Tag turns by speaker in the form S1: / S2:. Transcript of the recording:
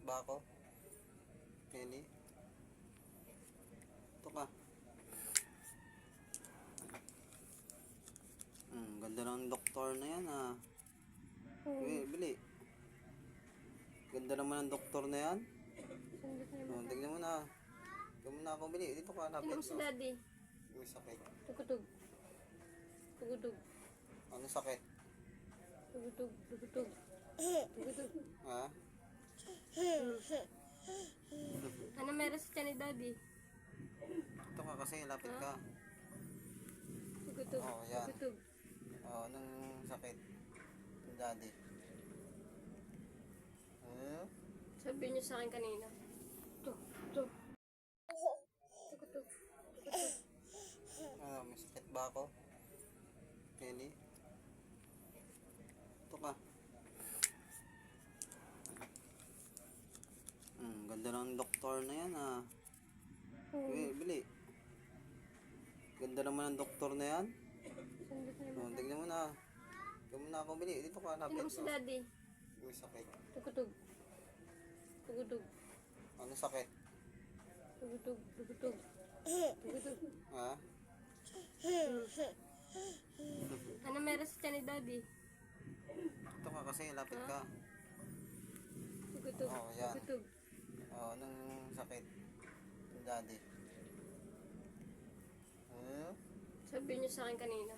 S1: ba ako? Kelly? Ito ka. Ganda ng doktor na yan ah. Bili. Ganda naman ng doktor na yan. Tignan mo na. Tignan mo na ako bili. Dito ka, lapit.
S2: Tignan mo si daddy.
S1: May sakit.
S2: Tugutog. Tugutog.
S1: Ano sakit?
S2: Tugutog. Tugutog. Tugutog.
S1: Ha?
S2: Ano meron sa tiyan ni daddy?
S1: Ito ka kasi, lapit ka.
S2: Tugutog.
S1: Oh, yan.
S2: Tugutog.
S1: Oh, anong sakit? Yung daddy.
S2: Sabi niyo sa akin kanina. Tugutog. Tugutog.
S1: Ano, may sakit ba ako? Kelly? Ito ka. Ganda ng doktor na yan ah. Bili. Ganda naman ng doktor na yan. Tignan mo na. Tignan mo na ako bili. Dito ka, lapit.
S2: Tignan mo si daddy.
S1: May sakit.
S2: Tugutog. Tugutog.
S1: Ano sakit?
S2: Tugutog. Tugutog. Tugutog.
S1: Ha?
S2: Ano meron sa tiyan ni daddy?
S1: Ito ka kasi, lapit ka.
S2: Tugutog.
S1: Oh, yan.
S2: Tugutog.
S1: Oh, anong sakit? Yung daddy.
S2: Sabi niyo sa akin kanina.